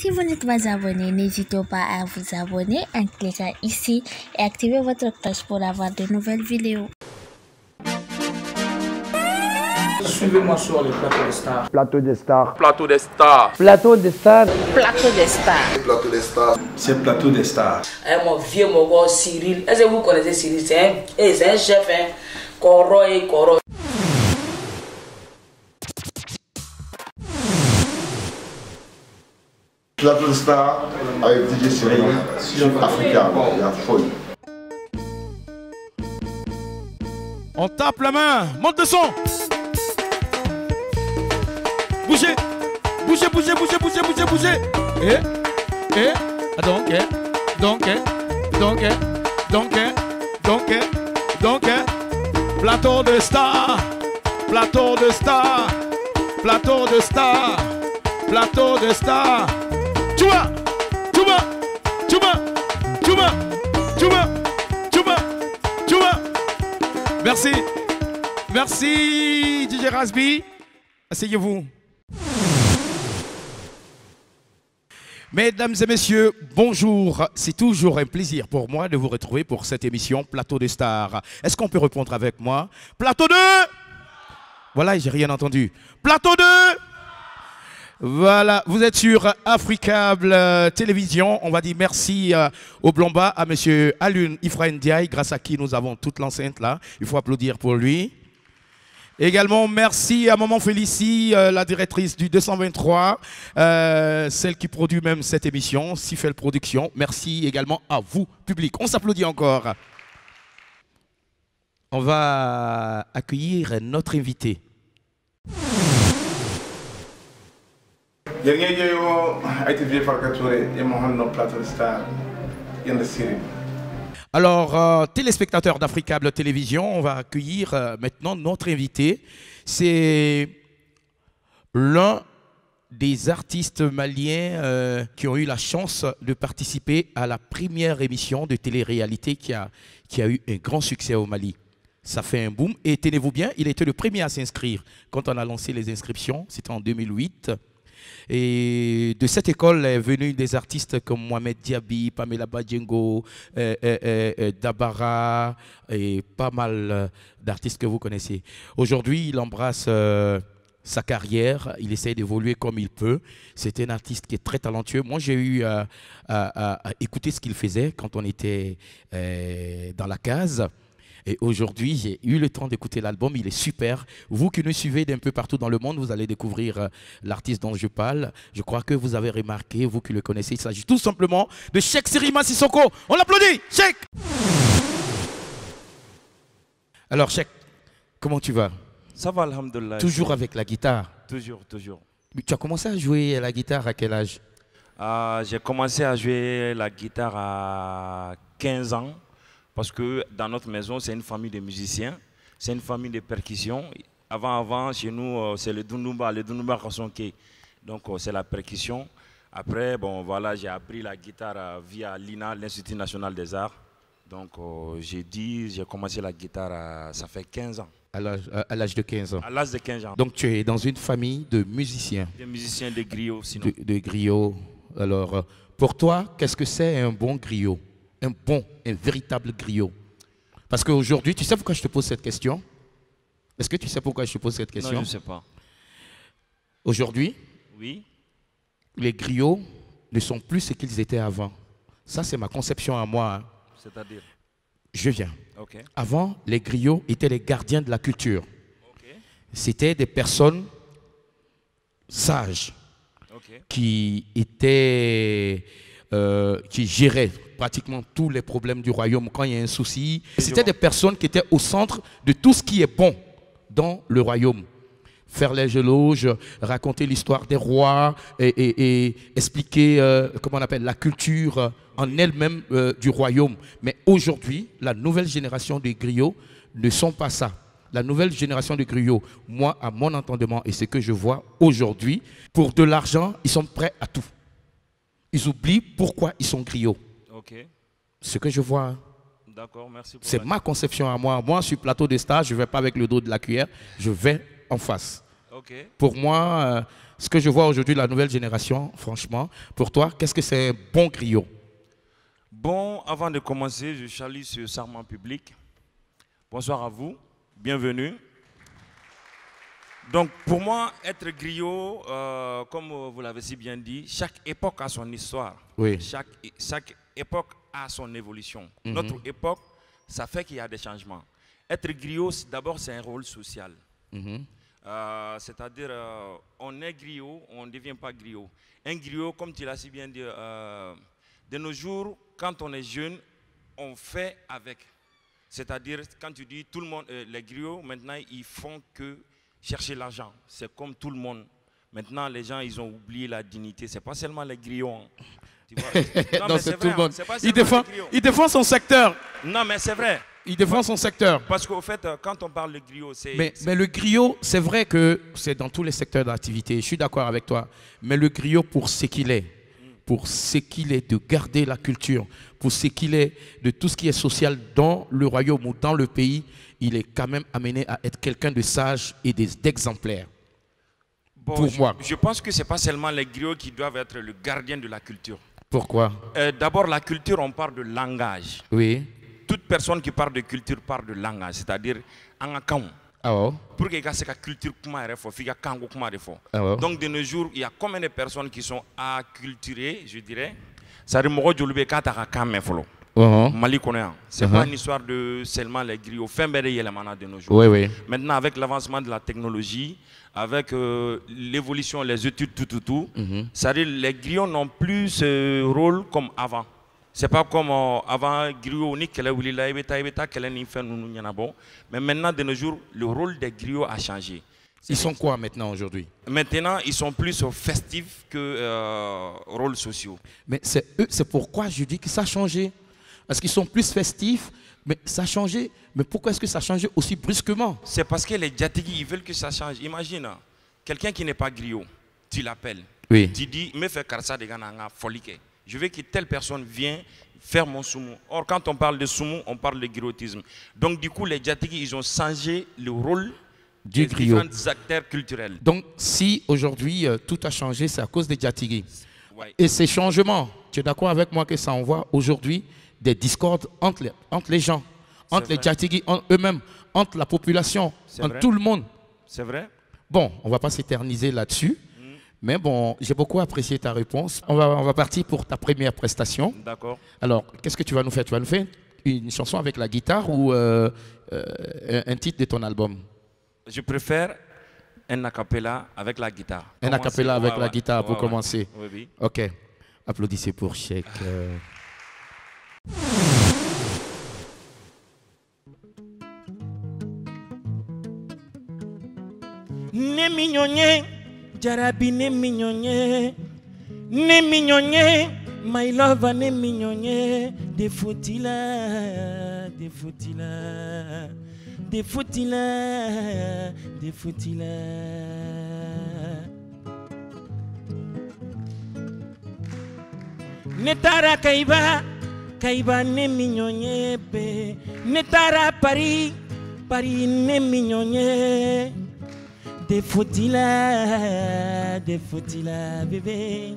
Si vous n'êtes pas abonné, n'hésitez pas à vous abonner en cliquant ici et activez votre cloche pour avoir de nouvelles vidéos. Suivez-moi sur le plateau des stars. Plateau des stars. Plateau des stars. Plateau des stars. Plateau des stars. Plateau des stars. C'est plateau des stars. Mon vieux mogo Cyril. Est-ce que vous connaissez Cyril? C'est un chef, hein. Coro et Coro. Plateau des stars avec DJ Cyril. Africa, il y a folie. On tape la main. Monte le son. Bougez. Bougez, bougez, bougez, bougez, bougez, bougez. Donc. Plateau de stars. Plateau de stars. Plateau de stars. Plateau de stars. Tchouba. Tchouba. Tchouba. Tchouba. Tchouba. Tchouba. Tchouba. Merci. Merci, DJ Rasby. Asseyez-vous. Mesdames et messieurs, bonjour. C'est toujours un plaisir pour moi de vous retrouver pour cette émission Plateau des Stars. Est-ce qu'on peut répondre avec moi? Plateau 2. Voilà, j'ai rien entendu. Plateau 2. Voilà, vous êtes sur Africable Télévision. On va dire merci au Blomba, à monsieur Alun Ifra Ndiaye, grâce à qui nous avons toute l'enceinte là. Il faut applaudir pour lui. Également, merci à Maman Félicie, la directrice du 223, celle qui produit même cette émission, Sifel Production. Merci également à vous, public. On s'applaudit encore. On va accueillir notre invité. Alors, téléspectateurs d'Africable Télévision, on va accueillir maintenant notre invité. C'est l'un des artistes maliens qui ont eu la chance de participer à la première émission de télé-réalité qui a eu un grand succès au Mali. Ça fait un boom. Et tenez-vous bien, il a été le premier à s'inscrire quand on a lancé les inscriptions. C'était en 2008. Et de cette école est venu des artistes comme Mohamed Diaby, Pamela Badjengo, Dabara et pas mal d'artistes que vous connaissez. Aujourd'hui, il embrasse sa carrière, il essaie d'évoluer comme il peut. C'est un artiste qui est très talentueux. Moi, j'ai eu à écouter ce qu'il faisait quand on était dans la case. Et aujourd'hui, j'ai eu le temps d'écouter l'album, il est super. Vous qui nous suivez d'un peu partout dans le monde, vous allez découvrir l'artiste dont je parle. Je crois que vous avez remarqué, vous qui le connaissez, il s'agit tout simplement de Cheikh Sirima Sissoko. On l'applaudit, Cheikh! Alors Cheikh, comment tu vas? Ça va, alhamdoulilah. Toujours avec la guitare? Toujours, toujours. Tu as commencé à jouer la guitare à quel âge? J'ai commencé à jouer la guitare à 15 ans. Parce que dans notre maison, c'est une famille de musiciens, c'est une famille de percussion. Avant, chez nous, c'est le Dunumba Kasonke. Donc, c'est la percussion. Après, bon, voilà, j'ai appris la guitare via l'INA, l'Institut National des Arts. Donc, j'ai commencé la guitare, ça fait 15 ans. À l'âge de 15 ans? À l'âge de 15 ans. Donc, tu es dans une famille de musiciens? Des musiciens de griots, sinon. De griots. Alors, pour toi, qu'est-ce que c'est un bon griot? Un véritable griot. Parce qu'aujourd'hui, tu sais pourquoi je te pose cette question? Est-ce que tu sais pourquoi je te pose cette question? Non, je ne sais pas. Aujourd'hui, oui, les griots ne sont plus ce qu'ils étaient avant. Ça, c'est ma conception à moi. Hein. C'est-à-dire? Je viens. Okay. Avant, les griots étaient les gardiens de la culture. Okay. C'était des personnes sages qui étaient... qui géraient pratiquement tous les problèmes du royaume quand il y a un souci. C'était des personnes qui étaient au centre de tout ce qui est bon dans le royaume. Faire les éloges, raconter l'histoire des rois et expliquer comment on appelle, la culture en elle-même du royaume. Mais aujourd'hui, la nouvelle génération de griots ne sont pas ça. La nouvelle génération de griots, moi, à mon entendement et ce que je vois aujourd'hui, pour de l'argent, ils sont prêts à tout. Ils oublient pourquoi ils sont griots. Okay. Ce que je vois. D'accord, merci. C'est ma conception à moi. Moi, sur Plateau des Stars, je ne vais pas avec le dos de la cuillère, je vais en face. Ok. Pour moi, ce que je vois aujourd'hui, la nouvelle génération, franchement, pour toi, qu'est-ce que c'est un bon griot? Bon, avant de commencer, je salue ce serment public. Bonsoir à vous, bienvenue. Donc pour moi, être griot, comme vous l'avez si bien dit, chaque époque a son histoire. Oui. Chaque époque a son évolution. Notre époque, ça fait qu'il y a des changements. Être griot, d'abord, c'est un rôle social. C'est-à-dire, on est griot, on ne devient pas griot. Un griot, comme tu l'as si bien dit, de nos jours, quand on est jeune, on fait avec. C'est-à-dire, quand tu dis tout le monde, les griots, maintenant, ils font que chercher l'argent. C'est comme tout le monde. Maintenant, les gens, ils ont oublié la dignité. Ce n'est pas seulement les griots. Hein. Tu vois? Non, c'est tout le monde. Hein, il défend son secteur. Non, mais c'est vrai. Il défend son secteur. Parce qu'au fait, quand on parle de griot, c'est... Mais le griot, c'est vrai que c'est dans tous les secteurs d'activité. Je suis d'accord avec toi. Mais le griot, pour ce qu'il est, de garder la culture, pour ce qu'il est, de tout ce qui est social dans le royaume ou dans le pays, il est quand même amené à être quelqu'un de sage et d'exemplaire. Bon, pour moi. Je pense que ce n'est pas seulement les griots qui doivent être le gardien de la culture. Pourquoi? D'abord, la culture, on parle de langage. Oui. Toute personne qui parle de culture parle de langage, c'est-à-dire en account. Pour que la culture donc de nos jours, il y a combien de personnes qui sont acculturées, je dirais. Ça veut dire Mali connaît. C'est pas une histoire de seulement les griots. De nos jours. Oui. Maintenant, avec l'avancement de la technologie, avec l'évolution, les études, tout, ça veut dire les griots n'ont plus ce rôle comme avant. C'est pas comme avant griot ni mais maintenant de nos jours le rôle des griots a changé. Ils sont quoi maintenant aujourd'hui? Maintenant ils sont plus festifs que rôles sociaux. Mais c'est pourquoi je dis que ça a changé. Parce qu'ils sont plus festifs, mais ça a changé. Mais pourquoi est-ce que ça a changé aussi brusquement? C'est parce que les Djatigi ils veulent que ça change. Imagine quelqu'un qui n'est pas griot, tu l'appelles. Oui. Tu dis me fais karsa de gana folike. Je veux que telle personne vienne faire mon soumou. Or, quand on parle de soumou, on parle de griotisme. Donc, du coup, les Djatigi, ils ont changé le rôle des différents acteurs culturels. Donc, si aujourd'hui, tout a changé, c'est à cause des Djatigi. Ouais. Et ces changements, tu es d'accord avec moi que ça envoie aujourd'hui des discordes entre les gens, entre les Djatigi, eux-mêmes, entre la population, entre tout le monde. C'est vrai. Bon, on ne va pas s'éterniser là-dessus. Mais bon, j'ai beaucoup apprécié ta réponse. On va partir pour ta première prestation. D'accord. Alors, qu'est-ce que tu vas nous faire? Tu vas nous faire une chanson avec la guitare ou un titre de ton album? Je préfère un a cappella avec la guitare. Un a cappella avec la guitare pour commencer. Oui. Ok. Applaudissez pour Cheikh. Jarabi ne mignonne, my love ne mignonne, de foutila, Netara kaiba ne mignonne be, netara Paris ne mignonne. Des foutila, bébé.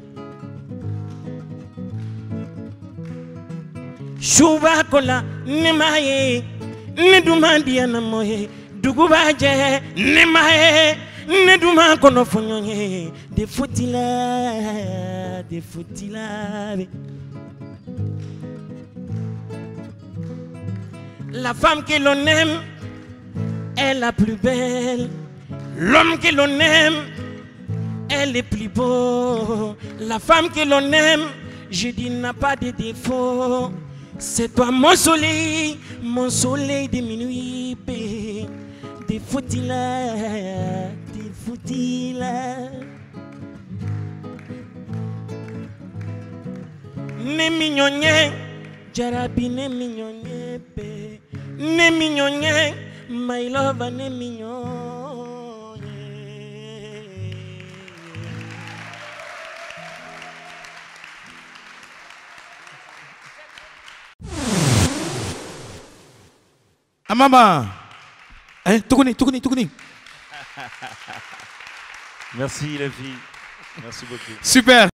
Chouba kola, ne maye, ne dumandi anamoye, dugubaje, ne maye, ne duma kono fonyoye. Des foutila. La femme que l'on aime est la plus belle. L'homme que l'on aime, elle est plus beau. La femme que l'on aime, je dis, n'a pas de défaut. C'est toi mon soleil de minuit. Des foutila. Ne mignonne, jarabi ne mignonne, ne mignonne, my love ne mignonne. Amama, tukuni. Merci les filles. Merci beaucoup. Super.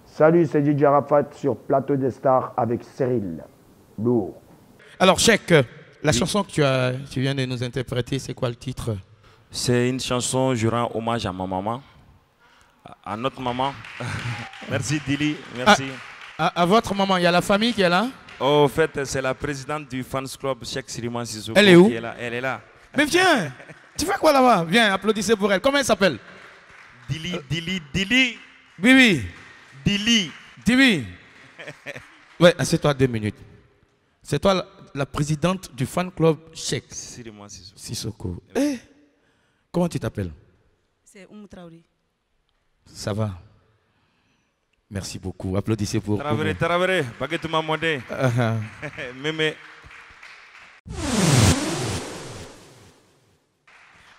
Salut, c'est DJ Arafat sur Plateau des Stars avec Cyril. Lourd. Alors, Cheikh, la chanson que tu viens de nous interpréter, c'est quoi le titre? C'est une chanson, je rends hommage à ma maman, à notre maman. Merci Dili, merci. À votre maman, il y a la famille qui est là? Oh, en fait, c'est la présidente du fans club, Cheikh Siriman Sissoko. Elle est où? Elle est là. Mais viens, tu fais quoi là-bas? Viens, applaudissez pour elle. Comment elle s'appelle? Dili. Bibi. Dili. Dibi. Ouais, assieds-toi 2 minutes. C'est toi la présidente du fan club Cheikh Siriman Sissoko. Sissoko. Comment tu t'appelles? C'est Oumou Traoré. Ça va. Merci beaucoup. Applaudissez pour Traoré, baguette mamodé. Mémé.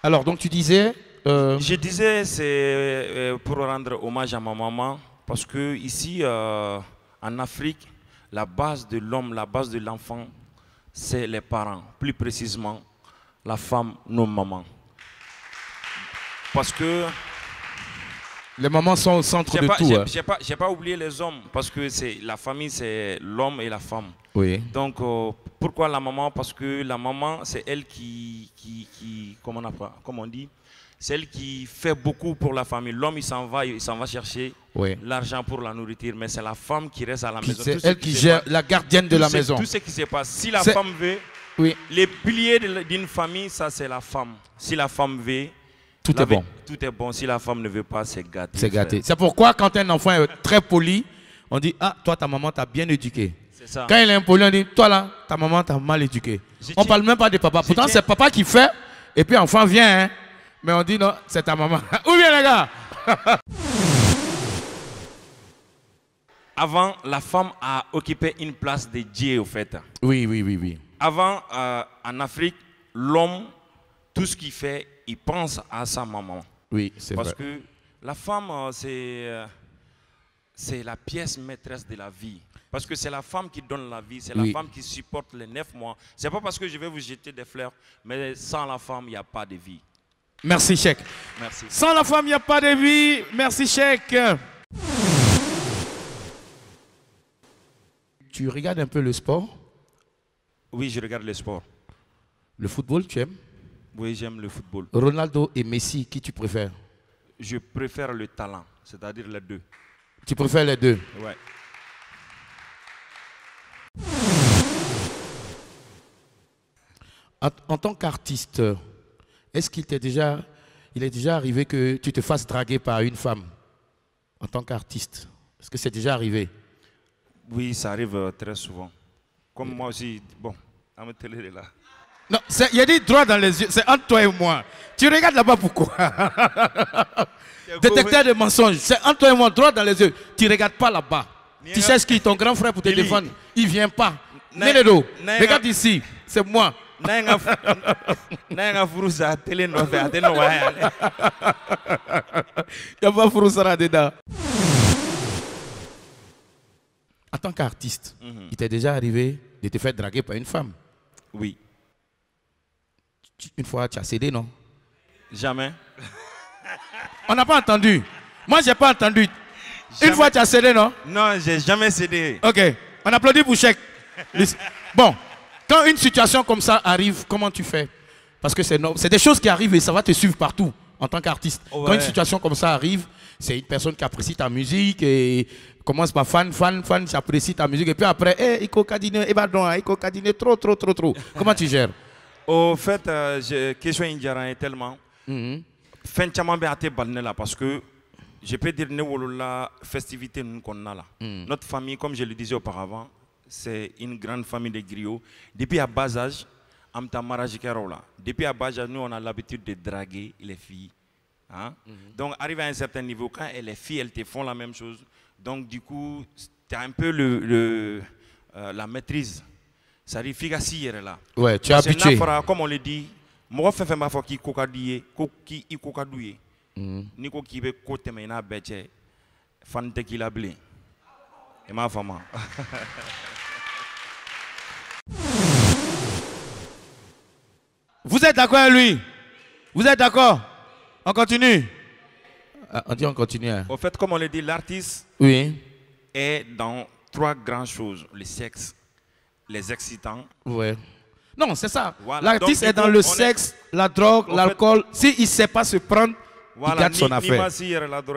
Alors, donc tu disais... Je disais, c'est pour rendre hommage à ma maman, parce que ici, en Afrique, la base de l'homme, la base de l'enfant, c'est les parents. Plus précisément, la femme, nos mamans. Parce que... Les mamans sont au centre de tout. J'ai pas oublié les hommes, parce que la famille, c'est l'homme et la femme. Oui. Donc, pourquoi la maman? Parce que la maman, c'est elle qui comment on dit, c'est elle qui fait beaucoup pour la famille. L'homme, il s'en va chercher l'argent pour la nourriture, mais c'est la femme qui reste à la maison. C'est elle qui gère, la gardienne de la maison. Tout ce qui se passe. Si la femme veut, les piliers d'une famille, ça c'est la femme. Si la femme veut, tout est bon. Tout est bon. Si la femme ne veut pas, c'est gâté. C'est gâté. C'est pourquoi quand un enfant est très poli, on dit, ah, toi, ta maman t'a bien éduqué. Ça. Quand il est impoli, on dit, toi là, ta maman t'a mal éduqué. On ne parle même pas de papa. Pourtant, c'est papa qui fait, et puis l'enfant vient, hein. Mais on dit, non, c'est ta maman. Où bien les gars? Avant, la femme a occupé une place de Dieu, au fait. Oui. Avant, en Afrique, l'homme, tout ce qu'il fait, il pense à sa maman. Oui, c'est vrai. Parce que la femme, c'est la pièce maîtresse de la vie. Parce que c'est la femme qui donne la vie, c'est la femme qui supporte les 9 mois. Ce n'est pas parce que je vais vous jeter des fleurs, mais sans la femme, il n'y a pas de vie. Merci, Cheikh. Merci. Sans la femme, il n'y a pas de vie. Merci, Cheikh. Tu regardes un peu le sport? Oui, je regarde le sport. Le football, tu aimes? Oui, j'aime le football. Ronaldo et Messi, qui tu préfères? Je préfère le talent, c'est-à-dire les deux. Tu préfères les deux? Ouais. En tant qu'artiste, est-ce qu'il est déjà arrivé que tu te fasses draguer par une femme en tant qu'artiste? Est-ce que c'est déjà arrivé? Oui, ça arrive très souvent. Comme moi aussi, bon, à me télé là. Non, il y a des droits dans les yeux, c'est entre toi et moi. Tu regardes là-bas pourquoi? Détecteur de mensonges, c'est entre toi et moi, droit dans les yeux. Tu ne regardes pas là-bas. Tu cherches qui? Ton grand frère pour te défendre. Il ne vient pas. Nénédo, regarde ici, c'est moi. En tant qu'artiste, il t'est déjà arrivé de te faire draguer par une femme? Oui. Une fois, tu as cédé, non? Jamais. On n'a pas entendu. Moi, je n'ai pas entendu. Une fois, tu as cédé, non? Non, je n'ai jamais cédé. Ok. On applaudit pour Cheikh. Bon. Quand une situation comme ça arrive, comment tu fais? Parce que c'est des choses qui arrivent et ça va te suivre partout en tant qu'artiste. Ouais. Quand une situation comme ça arrive, c'est une personne qui apprécie ta musique et commence par fan, j'apprécie ta musique et puis après, il faut cadiner, trop. Comment tu gères? Au fait, question indienne est tellement. Fin de parce que je peux dire que la festivité nous connaissons là. Notre famille, comme je le disais auparavant, c'est une grande famille de griots. Depuis à bas âge, depuis à bas âge, nous on a l'habitude de draguer les filles. Hein? Donc, arrivé à un certain niveau, quand les filles elles te font la même chose, donc du coup, tu as un peu la maîtrise. Ça arrive là. Ouais, tu es habitué. Comme on le dit, moi je fais ma fois qui kokadouye, qui kokadouye. Ni ko qui veut côté mais na beche, fan te qui la blé. Et ma femme. Vous êtes d'accord avec lui? Vous êtes d'accord? On continue? On dit on continue. Hein. Au fait, comme on le dit, l'artiste est dans 3 grandes choses. Le sexe, les excitants. Ouais. Non, c'est ça. Voilà. L'artiste est dans le sexe, la drogue, l'alcool. S'il ne sait pas se prendre, il garde son affaire.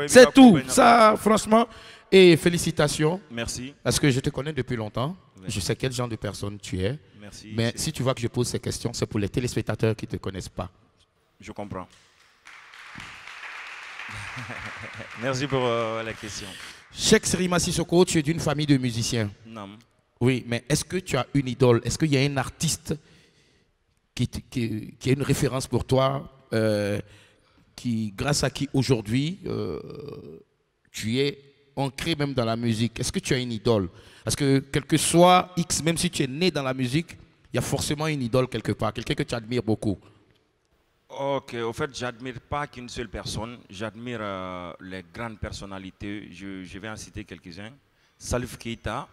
C'est tout. Ça, franchement. Et félicitations. Merci. Parce que je te connais depuis longtemps. Oui. Je sais quel genre de personne tu es. Merci. Mais si tu vois que je pose ces questions, c'est pour les téléspectateurs qui ne te connaissent pas. Je comprends. Merci pour la question. Cheikh Serima Sissoko, tu es d'une famille de musiciens. Non. Oui, mais est-ce que tu as une idole? Est-ce qu'il y a un artiste qui est une référence pour toi, grâce à qui aujourd'hui tu es ancré même dans la musique? Est-ce que tu as une idole? Parce que quel que soit X, même si tu es né dans la musique, il y a forcément une idole quelque part, quelqu'un que tu admires beaucoup. Ok, au fait, j'admire pas qu'une seule personne. J'admire les grandes personnalités. Je vais en citer quelques-uns. Salif Keita,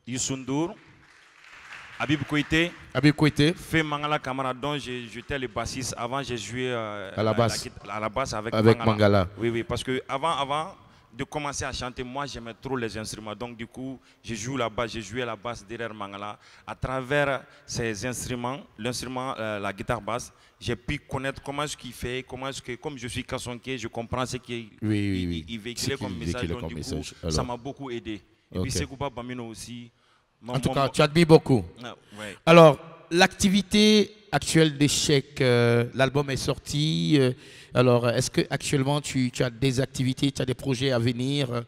Youssou N'Dour, Habib Koité. Habib Koité. Fé Mangala Camara, dont j'étais le bassiste. Avant, j'ai joué à la basse avec Mangala. Oui, oui, parce que avant de commencer à chanter, moi j'aimais trop les instruments. Donc du coup, j'ai joué à la basse derrière Mangala. À travers ces instruments, l'instrument, la guitare basse, j'ai pu connaître comment est-ce qu'il fait, comme je suis Kassonké, je comprends ce qu'il véhiculait comme message. Donc du coup, ça m'a beaucoup aidé. Et puis Sekouba Bamino aussi. En tout cas, tu admires beaucoup. Ouais. Alors, l'activité actuelle de Cheikh, l'album est sorti. Alors, est-ce qu'actuellement, tu as des activités, tu as des projets à venir?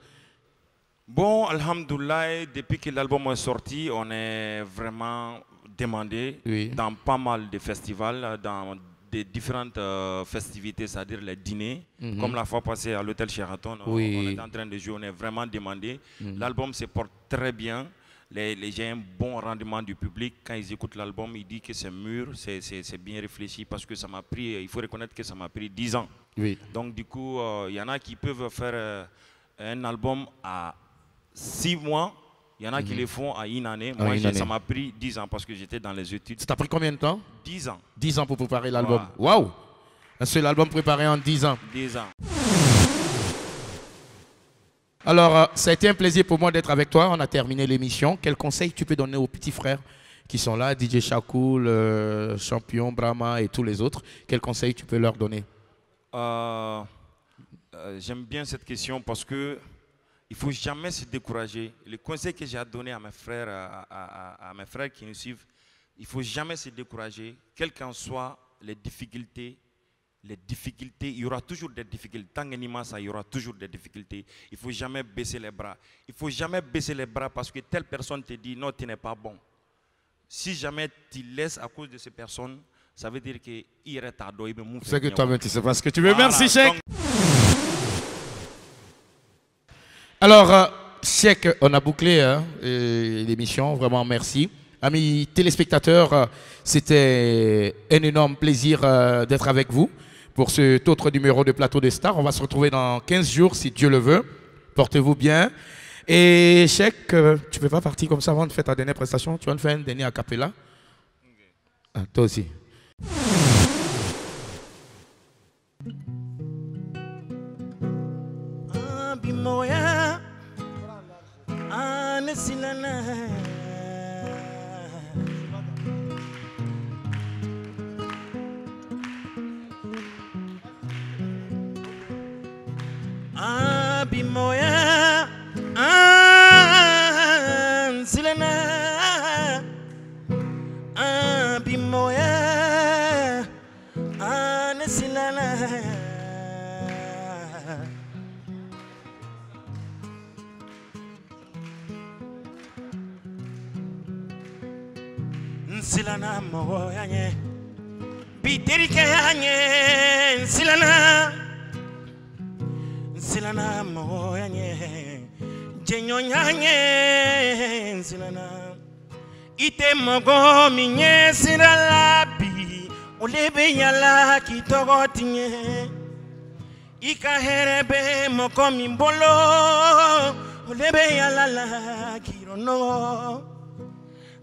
Bon, alhamdoulilah, depuis que l'album est sorti, on est vraiment demandé dans pas mal de festivals, dans des différentes festivités, c'est-à-dire les dîners. Comme la fois passée à l'hôtel Sheraton, on est en train de jouer, on est vraiment demandé. L'album se porte très bien. Les gens ont un bon rendement du public. Quand ils écoutent l'album, ils disent que c'est mûr, c'est bien réfléchi, parce que ça m'a pris, il faut reconnaître que ça m'a pris 10 ans. Oui. Donc du coup, il y en a qui peuvent faire un album à 6 mois, il y en a qui le font à 1 année. Moi, ça m'a pris 10 ans parce que j'étais dans les études. Ça t'a pris combien de temps? 10 ans. 10 ans pour préparer l'album. Waouh! Un seul album préparé en 10 ans. 10 ans. Alors, ça a été un plaisir pour moi d'être avec toi. On a terminé l'émission. Quel conseil tu peux donner aux petits frères qui sont là, DJ Shakoul, Champion, Brahma et tous les autres? Quel conseil tu peux leur donner? J'aime bien cette question parce que il ne faut jamais se décourager. Le conseil que j'ai à donner à mes frères, à mes frères qui nous suivent, il ne faut jamais se décourager, quelles qu'en soient les difficultés, il y aura toujours des difficultés. Tant qu'il y ça, il y aura toujours des difficultés. Il ne faut jamais baisser les bras. Il ne faut jamais baisser les bras parce que telle personne te dit non, tu n'es pas bon. Si jamais tu laisses à cause de ces personnes, ça veut dire qu'il y a ta doigt. C'est que toi-même, tu sais pas ce que tu veux. Voilà, merci, Cheikh. Alors, Cheikh, on a bouclé l'émission. Vraiment, merci. Amis téléspectateurs, c'était un énorme plaisir d'être avec vous pour cet autre numéro de Plateau des Stars. On va se retrouver dans 15 jours, si Dieu le veut. Portez-vous bien. Et Cheikh, tu ne peux pas partir comme ça avant de faire ta dernière prestation. Tu vas nous faire un dernier a cappella. Ah, toi aussi. Bimoya silana bimoya silana silana moya nye bitirike nye silana silana moya nye jenyo nye silana ite mogo minye siralabi ulebe yala kitogoti nye ika herebe moko mimbolo ulebe yala la kirono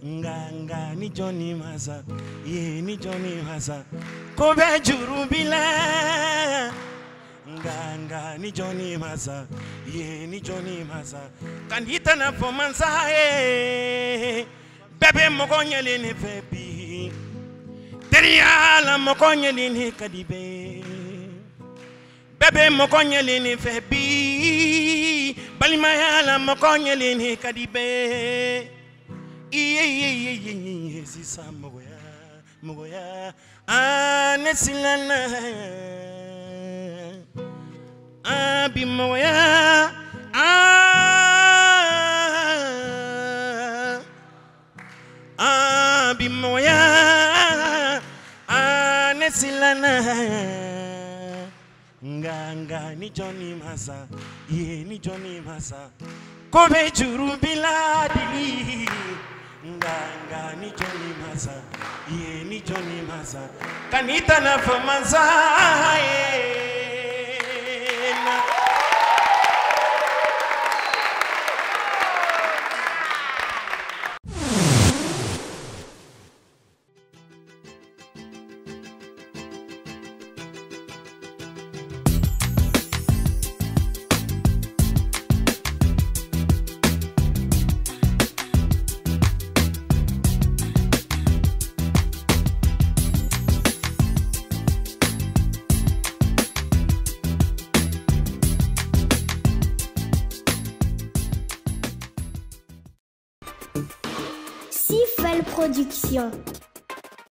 Nganga ni Johnny Maza, ye ni Johnny Maza. Kobe jurubila. Nganga ni Johnny Maza, ye ni Johnny Maza. Kandita na fomanza ye. Bebe mokonyele ne febi. Teriala mokonyele ne kadibe. Bebe mokonyele ne febi. Balimayala mokonyele ne kadibe. Iye sisa mogoya anesilana abi mogoya abi mogoya anesilana nganga ni Johnny Maza ye ni Johnny Maza kobe jurubila dili nganga ni Johnny Maza ye ni Johnny Maza kanita na famanza ye Sifel Production.